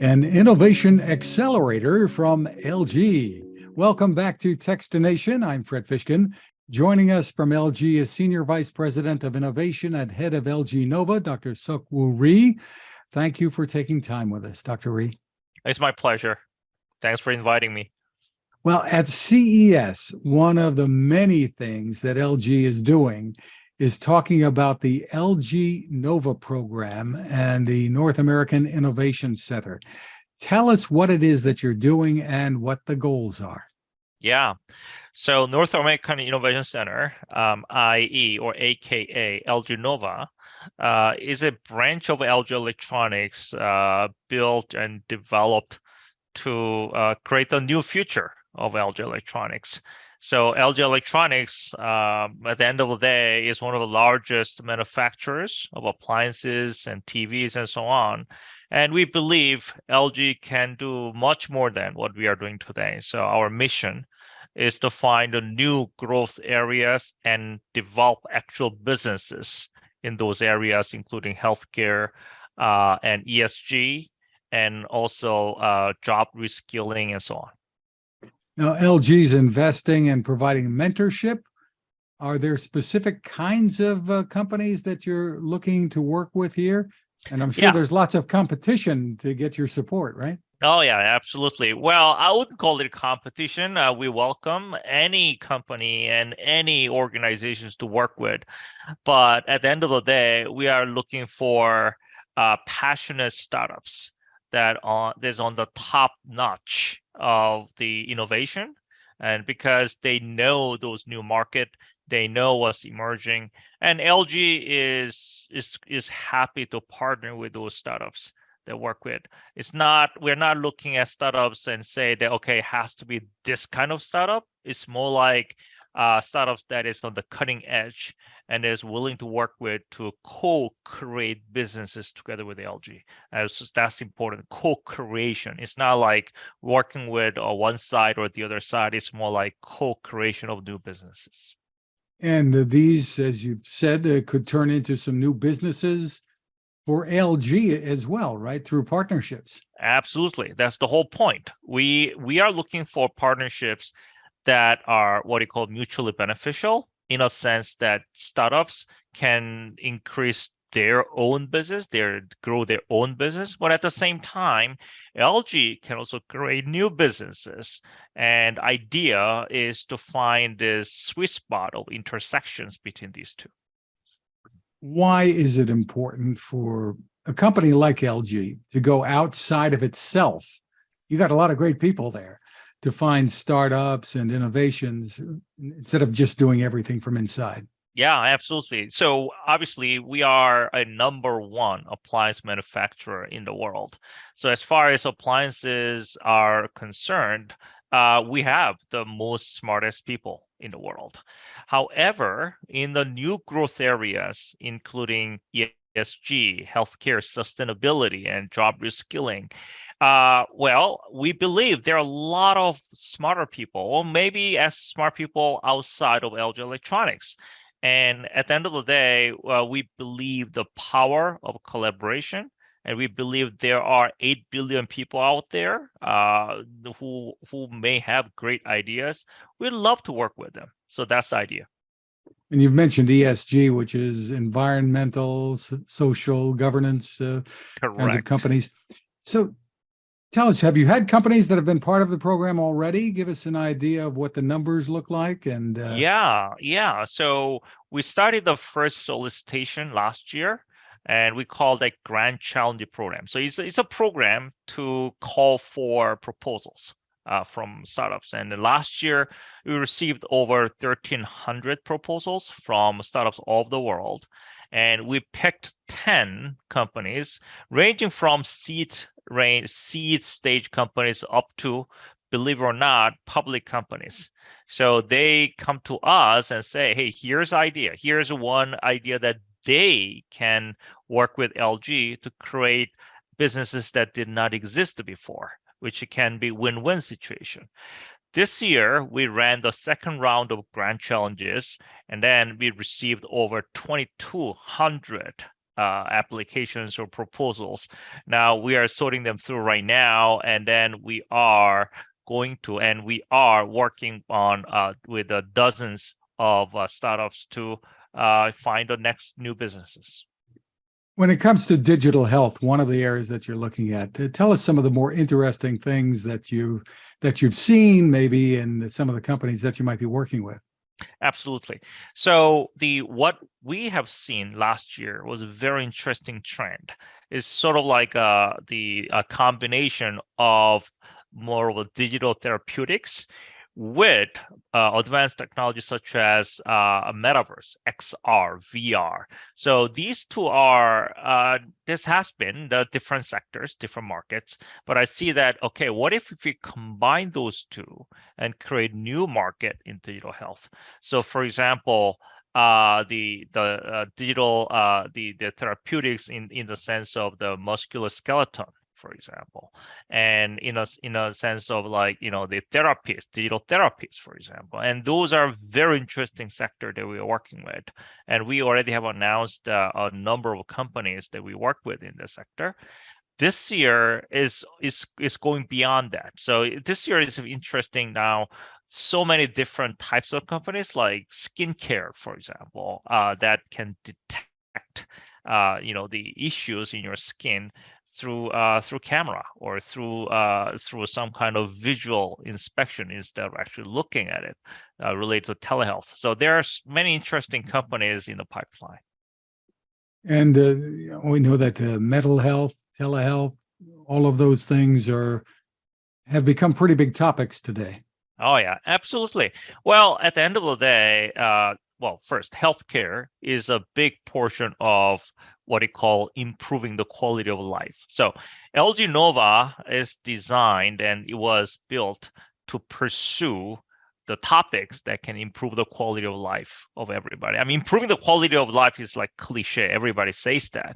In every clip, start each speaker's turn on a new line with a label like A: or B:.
A: an innovation accelerator from LG. Welcome back to Techstination. I'm Fred Fishkin. Joining us from LG is Senior Vice President of Innovation and Head of LG Nova, Dr. Sokwoo Rhee. Thank you for taking time with us, Dr. Rhee.
B: It's my pleasure. Thanks for inviting me.
A: Well, at CES, one of the many things that LG is doing is talking about the LG Nova program and the North American Innovation Center. Tell us what it is that you're doing and what the goals are.
B: Yeah. So North American Innovation Center, IE or AKA LG Nova, is a branch of LG Electronics built and developed to create the new future of LG Electronics. So LG Electronics, at the end of the day, is one of the largest manufacturers of appliances and TVs and so on. And we believe LG can do much more than what we are doing today. So our mission is to find the new growth areas and develop actual businesses in those areas, including healthcare and ESG, and also job reskilling and so on.
A: Now, LG's investing and providing mentorship. Are there specific kinds of companies that you're looking to work with here? And I'm sure there's lots of competition to get your support, right?
B: Oh, yeah, absolutely. Well, I wouldn't call it a competition. We welcome any company and any organizations to work with. But at the end of the day, we are looking for passionate startups that is on the top notch of the innovation, and because they know those new market, they know what's emerging, and LG is happy to partner with those startups that work with. We're not looking at startups and say that okay, it has to be this kind of startup. It's more like startups that is on the cutting edge and is willing to work with to co-create businesses together with LG. That's important. Co-creation. It's not like working with one side or the other side. It's more like co-creation of new businesses.
A: And these, as you've said, could turn into some new businesses for LG as well, right? Through partnerships.
B: Absolutely. That's the whole point. We are looking for partnerships that are what you call mutually beneficial, in a sense that startups can increase their own business, grow their own business, but at the same time, LG can also create new businesses. And idea is to find this sweet spot of intersections between these two.
A: Why is it important for a company like LG to go outside of itself? You got a lot of great people there to find startups and innovations instead of just doing everything from inside.
B: Yeah, absolutely. So obviously we are a number one appliance manufacturer in the world. So as far as appliances are concerned, we have the most smartest people in the world. However, in the new growth areas, including ESG, healthcare, sustainability, and job reskilling, well, we believe there are a lot of smarter people, or maybe as smart people outside of LG Electronics. And at the end of the day, we believe the power of collaboration, and we believe there are 8 billion people out there who may have great ideas. We'd love to work with them. So that's the idea.
A: And you've mentioned ESG, which is environmental, social, governance kinds of companies. So tell us, have you had companies that have been part of the program already? Give us an idea of what the numbers look like. And
B: yeah. So we started the first solicitation last year, and we call that Grand Challenge Program. So it's a program to call for proposals from startups. And last year, we received over 1,300 proposals from startups all over the world. And we picked 10 companies ranging from seed stage companies up to, believe it or not, public companies. So they come to us and say, hey, here's idea. Here's one idea that they can work with LG to create businesses that did not exist before, which can be win-win situation. This year, we ran the second round of grand challenges, and then we received over 2,200 applications or proposals. Now we are sorting them through right now, and then we are working on with dozens of startups to find the next new businesses.
A: When it comes to digital health, one of the areas that you're looking at, tell us some of the more interesting things that you've seen, maybe in some of the companies that you might be working with.
B: Absolutely. So what we have seen last year was a very interesting trend. It's sort of like the combination of more of a digital therapeutics with advanced technology such as a metaverse, XR, VR. So these two are, this has been the different sectors, different markets, but I see that, okay, what if we combine those two and create new market in digital health? So for example, the digital, the therapeutics in the sense of the musculoskeleton, for example, and in a sense of like, the therapies, digital therapies, for example, and those are very interesting sector that we are working with, and we already have announced a number of companies that we work with in the sector. This year is going beyond that. So this year is interesting now. So many different types of companies like skincare, for example, that can detect the issues in your skin through camera or through some kind of visual inspection instead of actually looking at it, related to telehealth. So there are many interesting companies in the pipeline.
A: And we know that mental health, telehealth, all of those things have become pretty big topics today.
B: Oh yeah, absolutely. Well, at the end of the day, first, healthcare is a big portion of what we call improving the quality of life. So LG Nova is designed and it was built to pursue the topics that can improve the quality of life of everybody. I mean, improving the quality of life is like cliche. Everybody says that,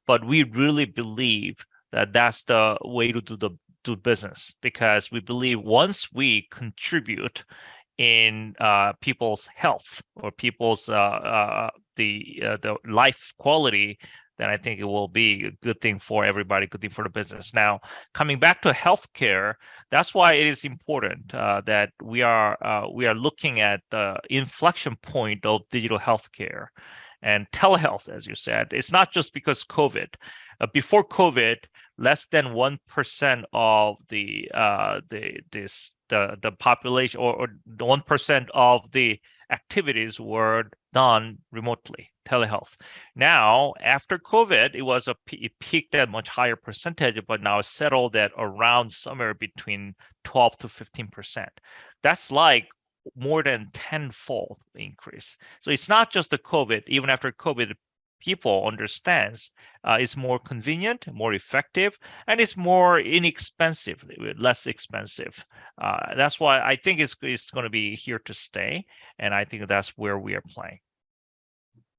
B: but we really believe that that's the way to do business, because we believe once we contribute in people's health or people's the life quality, then I think it will be a good thing for everybody, good thing for the business. Now, coming back to healthcare, that's why it is important that we are looking at the inflection point of digital healthcare and telehealth, as you said. It's not just because COVID. Before COVID, less than 1% of the population, or 1% of the activities were done remotely, telehealth. Now, after COVID, it peaked at a much higher percentage, but now it's settled at around somewhere between 12 to 15%. That's like more than tenfold increase. So it's not just the COVID. Even after COVID, people understands it's more convenient, more effective, and it's more inexpensive, less expensive. That's why I think it's going to be here to stay, and I think that's where we are playing.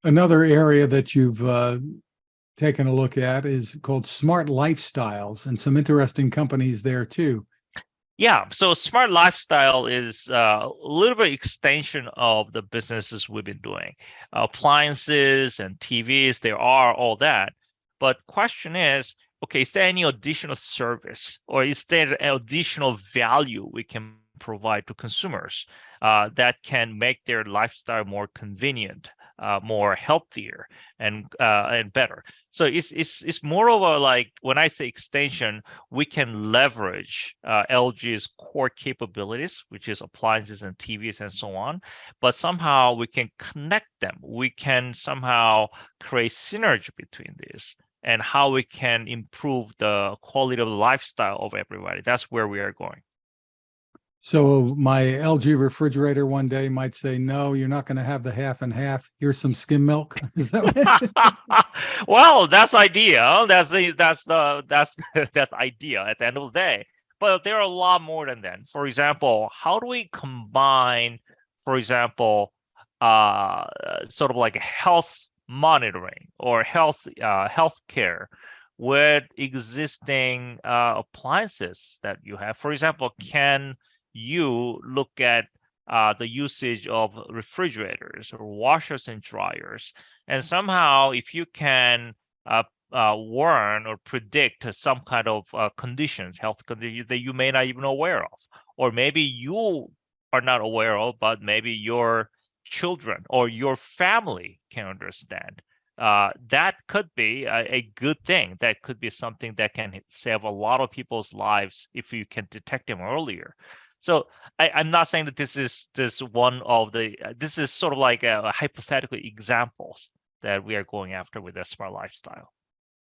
A: Another area that you've taken a look at is called smart lifestyles, and some interesting companies there too.
B: Yeah, so smart lifestyle is a little bit extension of the businesses we've been doing. Appliances and TVs, there are all that. But question is, okay, is there any additional service, or is there additional value we can provide to consumers that can make their lifestyle more convenient, more healthier, and better? So it's more of a, like, when I say extension, we can leverage LG's core capabilities, which is appliances and TVs and so on, but somehow we can connect them. We can somehow create synergy between these, and how we can improve the quality of lifestyle of everybody. That's where we are going.
A: So my LG refrigerator one day might say, "No, you're not going to have the half and half. Here's some skim milk." Is that
B: Well, that's idea. That's that's idea at the end of the day. But there are a lot more than that. For example, how do we combine, for example, sort of like health monitoring or healthcare with existing appliances that you have? For example, can you look at the usage of refrigerators or washers and dryers, and somehow if you can warn or predict some kind of conditions, health conditions that you may not even aware of, or maybe you are not aware of, but maybe your children or your family can understand. That could be a good thing. That could be something that can save a lot of people's lives if you can detect them earlier. So I'm not saying that this is one of the. This is sort of like a hypothetical examples that we are going after with a smart lifestyle.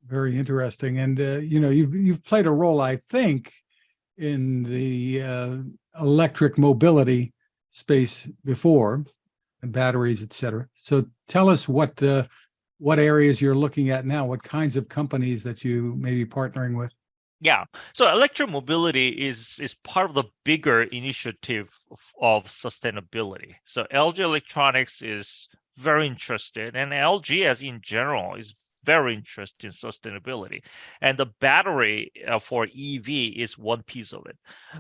A: Very interesting. And you've played a role, I think, in the electric mobility space before, and batteries, et cetera. So tell us what areas you're looking at now, what kinds of companies that you may be partnering with.
B: Yeah, so electromobility is part of the bigger initiative of sustainability. So LG Electronics is very interested, and LG as in general is very interested in sustainability. And the battery for EV is one piece of it.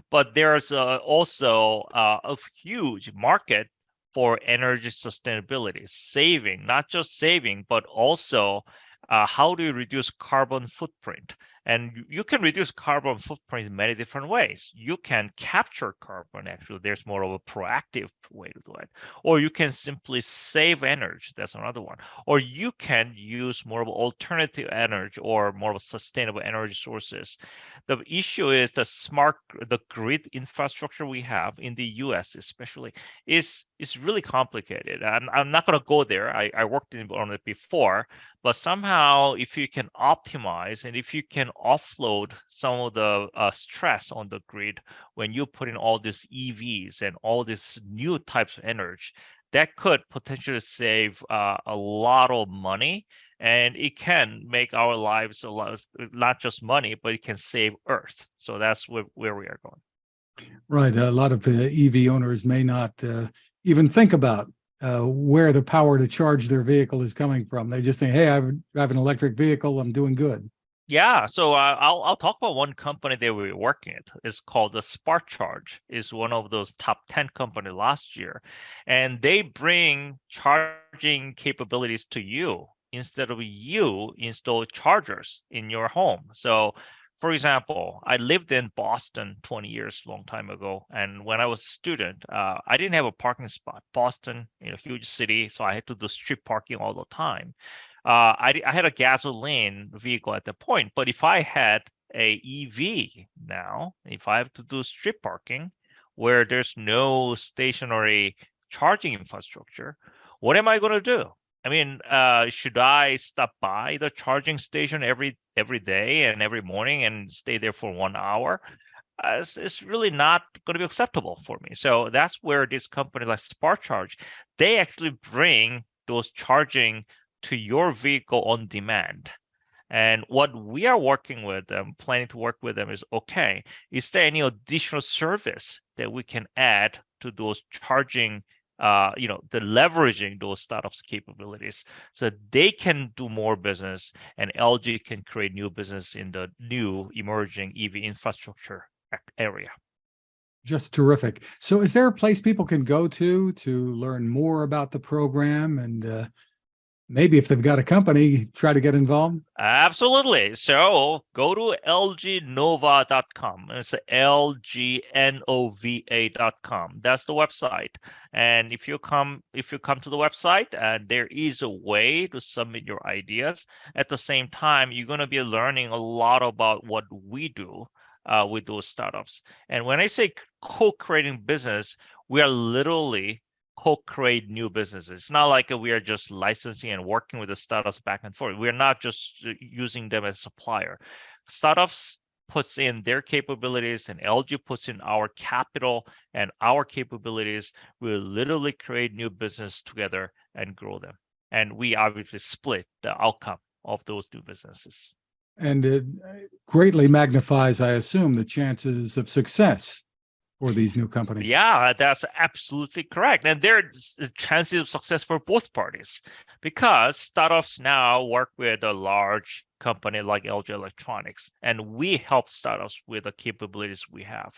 B: But there's also a huge market for energy sustainability, saving, not just saving, but also how do you reduce carbon footprint? And you can reduce carbon footprint in many different ways. You can capture carbon, actually. There's more of a proactive way to do it. Or you can simply save energy. That's another one. Or you can use more of alternative energy or more of sustainable energy sources. The issue is the grid infrastructure we have in the US, especially, is really complicated. I'm not going to go there. I worked on it before, but somehow if you can optimize and if you can offload some of the stress on the grid when you put in all these EVs and all these new types of energy, that could potentially save a lot of money, and it can make our lives a lot, not just money, but it can save Earth. So that's where we are going.
A: Right. A lot of EV owners may not even think about where the power to charge their vehicle is coming from. They just think, hey, I have an electric vehicle, I'm doing good.
B: Yeah, so I'll talk about one company that we're working at. It's called the Spark Charge. Is one of those top 10 company last year, and they bring charging capabilities to you instead of you install chargers in your home. So, for example, I lived in Boston 20 years, long time ago, and when I was a student, I didn't have a parking spot. Boston, huge city, so I had to do street parking all the time. I had a gasoline vehicle at the point, but if I had a EV now, if I have to do street parking where there's no stationary charging infrastructure, what am I going to do? I mean, should I stop by the charging station every day and every morning and stay there for 1 hour? It's really not going to be acceptable for me. So that's where this company like Spark Charge, they actually bring those charging to your vehicle on demand. And what we are working with them, planning to work with them is, okay, is there any additional service that we can add to those charging, the leveraging those startups' capabilities so they can do more business and LG can create new business in the new emerging EV infrastructure area.
A: Just terrific. So is there a place people can go to learn more about the program and maybe if they've got a company, try to get involved?
B: Absolutely. So go to lgnova.com. It's lgnova.com. That's the website. And if you come to the website, there is a way to submit your ideas. At the same time, you're going to be learning a lot about what we do with those startups. And when I say co-creating business, we are literally co-create new businesses. It's not like we are just licensing and working with the startups back and forth. We're not just using them as a supplier. Startups puts in their capabilities and LG puts in our capital and our capabilities. We'll literally create new business together and grow them. And we obviously split the outcome of those new businesses.
A: And it greatly magnifies, I assume, the chances of success for these new companies.
B: Yeah, that's absolutely correct. And there's chances of success for both parties because startups now work with a large company like LG Electronics, and we help startups with the capabilities we have.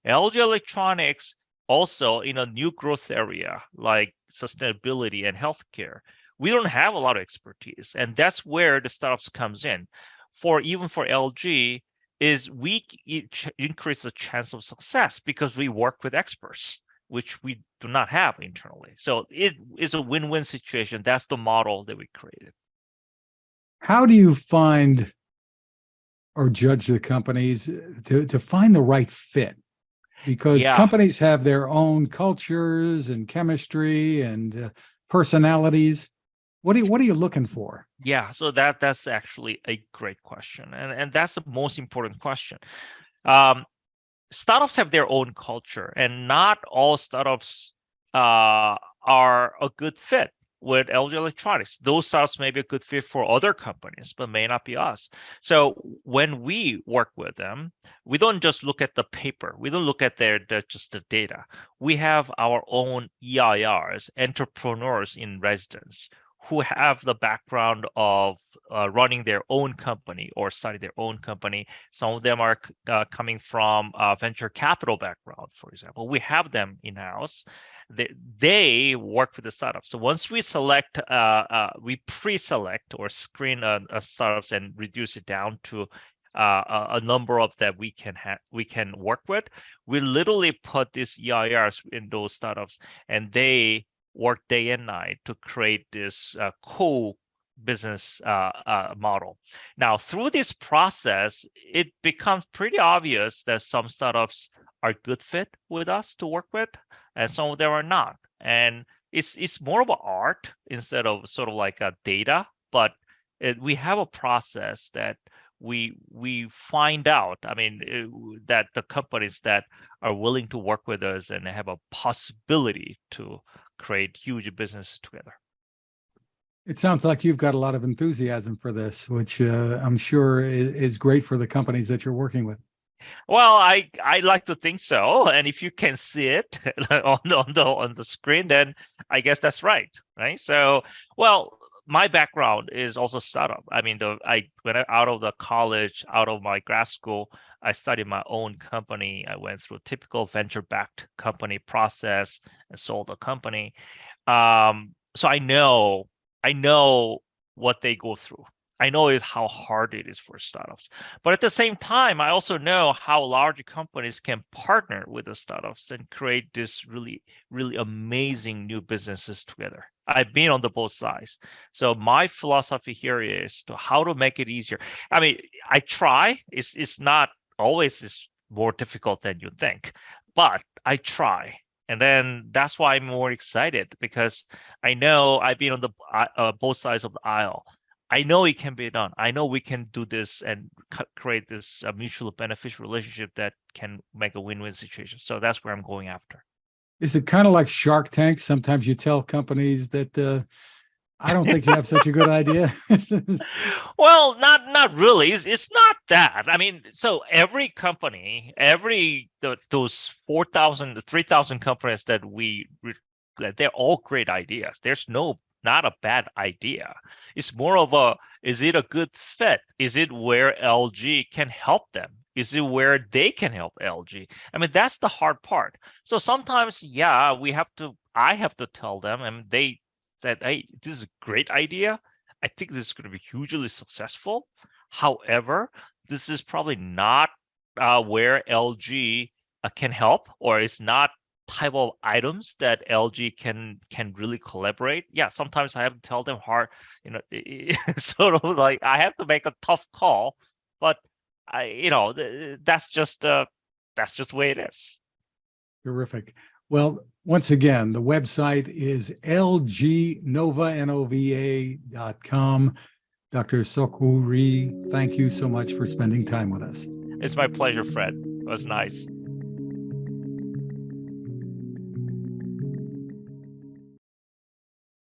B: LG Electronics also in a new growth area like sustainability and healthcare. we don't have a lot of expertise, and that's where the startups comes in. Even for LG, is we increase the chance of success because we work with experts, which we do not have internally. So it is a win-win situation. That's the model that we created.
A: How do you find or judge the companies to find the right fit? Because companies have their own cultures and chemistry and personalities. What are you looking for?
B: Yeah, so that's actually a great question, and that's the most important question. Startups have their own culture, and not all startups are a good fit with LG Electronics. Those startups may be a good fit for other companies, but may not be us. So when we work with them, we don't just look at the paper. We don't look at just the data. We have our own EIRs, entrepreneurs in residence, who have the background of running their own company or starting their own company. Some of them are coming from venture capital background, for example. We have them in-house. They work with the startups. So once we select, we pre-select or screen startups and reduce it down to a number of that we can work with. We literally put these EIRs in those startups, and they work day and night to create this business model. Now, through this process, it becomes pretty obvious that some startups are good fit with us to work with, and some of them are not. And it's more of an art instead of sort of like a data, but we have a process that we find out, that the companies that are willing to work with us and have a possibility to create huge businesses together.
A: It sounds like you've got a lot of enthusiasm for this, which I'm sure is great for the companies that you're working with.
B: Well, I like to think so, and if you can see it on the screen, then I guess that's right. So, well, my background is also startup. When I out of the college, out of my grad school, I studied my own company. I went through a typical venture-backed company process and sold a company. So I know what they go through. I know how hard it is for startups. But at the same time, I also know how large companies can partner with the startups and create this really, really amazing new businesses together. I've been on both sides. So my philosophy here is how to make it easier. I try. It's not always is more difficult than you think, but I try. And then that's why I'm more excited, because I know I've been on both sides of the aisle. I know it can be done. I know we can do this and create this mutual beneficial relationship that can make a win-win situation. So that's where I'm going after.
A: Is it kind of like Shark Tank? Sometimes you tell companies that I don't think you have such a good idea.
B: Well, not really. It's not that. So every company, those 4,000, 3,000 companies that they're all great ideas. There's not a bad idea. It's more of is it a good fit? Is it where LG can help them? Is it where they can help LG? That's the hard part. So sometimes, I have to tell them, and they said, hey, this is a great idea. I think this is going to be hugely successful. However, this is probably not where LG can help, or it's not type of items that LG can really collaborate. Sometimes I have to tell them hard, sort of like I have to make a tough call, but that's just the way it is.
A: Terrific. Well, once again, the website is lgnova.com. Dr. Sokwoo Rhee, thank you so much for spending time with us.
B: It's my pleasure, Fred. It was nice.